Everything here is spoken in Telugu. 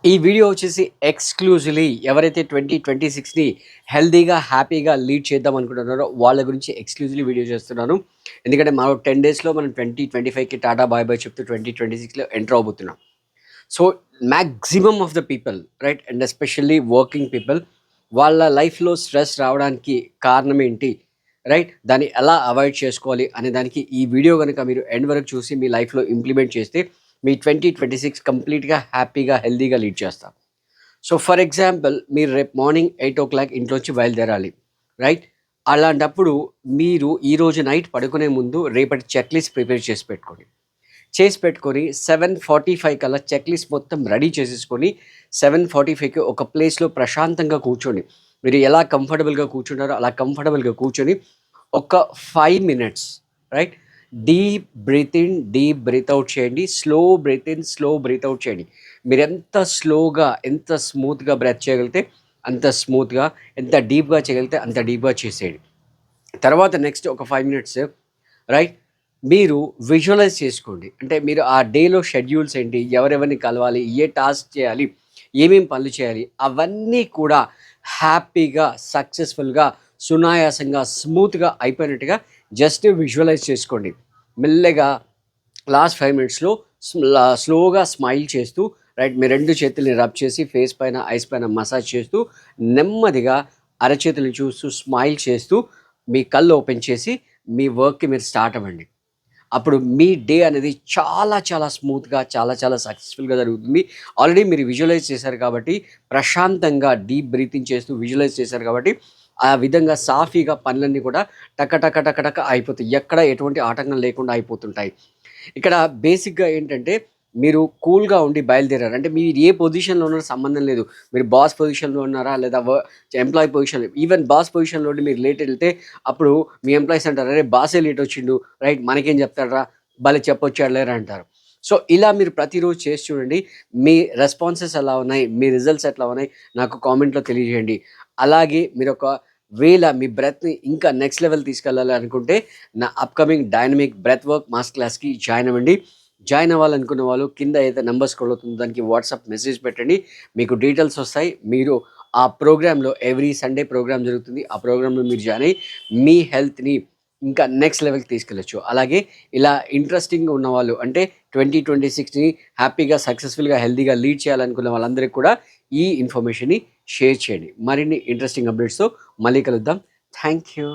ఈ వీడియో వచ్చేసి ఎక్స్‌క్లూజివ్‌లీ ఎవరైతే 2026ని హెల్తీగా, హ్యాపీగా లీడ్ చేద్దాం అనుకుంటున్నారో వాళ్ళ గురించి ఎక్స్‌క్లూజివ్‌లీ వీడియో చేస్తున్నాను. ఎందుకంటే మరో 10 డేస్‌లో మనం 2025కి టాటా బాయ్ బాయ్ చెప్తూ 2026లో ఎంటర్ అవ్వబోతున్నాం. So, maximum of the people right and especially working people వాళ్ళ లైఫ్‌లో స్ట్రెస్ రావడానికి కారణం ఏంటి? రైట్? దాన్ని ఎలా అవాయిడ్ చేసుకోవాలి అనే దానికి ఈ వీడియో గనుక మీరు ఎండ్ వరకు చూసి మీ లైఫ్‌లో ఇంప్లిమెంట్ చేస్తే మీ 2026 కంప్లీట్‌గా హ్యాపీగా, హెల్తీగా లీడ్ చేస్తారు. సో, ఫర్ ఎగ్జాంపుల్ మీరు రేపు మార్నింగ్ 8:00 ఇంట్లోంచి బయలుదేరాలి. రైట్? అలాంటప్పుడు మీరు ఈరోజు నైట్ పడుకునే ముందు రేపటి చెక్ లిస్ట్ ప్రిపేర్ చేసి పెట్టుకోండి. చేసి పెట్టుకొని 7:45 కల్లా చెక్ లిస్ట్ మొత్తం రెడీ చేసేసుకొని 7:45కి ఒక ప్లేస్‌లో ప్రశాంతంగా కూర్చోండి. మీరు ఎలా కంఫర్టబుల్‌గా కూర్చుంటారో అలా కంఫర్టబుల్‌గా కూర్చొని ఒక 5 minutes right deep breath in, deep breath out చేయండి. Slow breath in, slow breath out చేయండి. మీరెంత స్లోగా, ఎంత స్మూత్‌గా బ్రెత్ చేయగలిగితే అంత స్మూత్‌గా, ఎంత డీప్‌గా చేయగలిగితే అంత డీప్‌గా చేసేయండి. తర్వాత నెక్స్ట్ ఒక 5 మినిట్స్ రైట్ మీరు విజువలైజ్ చేసుకోండి. అంటే మీరు ఆ డేలో షెడ్యూల్స్ ఏంటి? ఎవరెవరిని కలవాలి? ఏ టాస్క్ చేయాలి? ఏమేం పనులు చేయాలి? అవన్నీ కూడా హ్యాపీగా, సక్సెస్‌ఫుల్‌గా, సునాయాసంగా, స్మూత్‌గా అయిపోయినట్టుగా జస్ట్ విజువలైజ్ చేసుకోండి. మెల్లగా లాస్ట్ 5 మినిట్స్‌లో స్లోగా స్మైల్ చేస్తూ రైట్ మీ 2 చేతుల్ని రబ్ చేసి ఫేస్ పైన, ఐస్ పైన మసాజ్ చేస్తూ నెమ్మదిగా అరచేతులను చూస్తూ స్మైల్ చేస్తూ మీ కళ్ళు ఓపెన్ చేసి మీ వర్క్‌కి మీరు స్టార్ట్ అవ్వండి. అప్పుడు మీ డే అనేది చాలా చాలా స్మూత్‌గా, చాలా చాలా సక్సెస్‌ఫుల్‌గా జరుగుతుంది. ఆల్రెడీ మీరు విజువలైజ్ చేశారు కాబట్టి, ప్రశాంతంగా డీప్ బ్రీతింగ్ చేస్తూ విజువలైజ్ చేశారు కాబట్టి, ఆ విధంగా సాఫీగా పనులన్నీ కూడా టక టక టక టక అయిపోతాయి. ఎక్కడ ఎటువంటి ఆటంకం లేకుండా అయిపోతుంటాయి. ఇక్కడ బేసిక్‌గా ఏంటంటే, మీరు కూల్‌గా ఉండి బయలుదేరారు. అంటే మీరు ఏ పొజిషన్‌లో ఉన్నారో సంబంధం లేదు. మీరు బాస్ పొజిషన్‌లో ఉన్నారా? లేదా ఎంప్లాయీ పొజిషన్‌లో ఈవెన్ బాస్ పొజిషన్‌లో ఉండి మీరు లేట్ ఎళ్తే అప్పుడు మీ ఎంప్లాయీస్ అంటారు, "అరే! బాసే లేట్ వచ్చిండు. రైట్ మనకేం చెప్తాడురా? భలే చెప్పొచ్చాడులేరా" అంటారు. సో, ఇలా మీరు ప్రతిరోజు చేసి చూడండి. మీ రెస్పాన్సెస్ ఎలా ఉన్నాయి? మీ రిజల్ట్స్ ఎట్లా ఉన్నాయి? నాకు కామెంట్‌లో తెలియజేయండి. అలాగే మీరొక వేళ మీ బ్రెత్‌ని ఇంకా నెక్స్ట్ లెవెల్ తీసుకెళ్ళాలి అనుకుంటే నా upcoming dynamic breath work master క్లాస్‌కి జాయిన్ అవ్వండి. జాయిన్ అవ్వాలనుకున్న వాళ్ళు కింద అయితే నంబర్ స్క్రోల్ అవుతుందో దానికి వాట్సాప్ మెసేజ్ పెట్టండి. మీకు డీటెయిల్స్ వస్తాయి. మీరు ఆ ప్రోగ్రామ్‌లో ఎవ్రీ సండే ప్రోగ్రామ్ జరుగుతుంది. ఆ ప్రోగ్రామ్‌లో మీరు జాయిన్ అయ్యి మీ హెల్త్‌ని ఇంకా నెక్స్ట్ లెవెల్‌కి తీసుకెళ్ళొచ్చు. అలాగే ఇలా ఇంట్రెస్టింగ్‌గా ఉన్నవాళ్ళు అంటే 2026ని హ్యాపీగా, సక్సెస్‌ఫుల్‌గా, హెల్తీగా లీడ్ చేయాలనుకున్న వాళ్ళందరికీ కూడా ఈ ఇన్ఫర్మేషన్‌ని షేర్ చేయండి. మరిన్ని ఇంట్రెస్టింగ్ అప్డేట్స్‌తో మళ్ళీ కలుద్దాం. Thank you.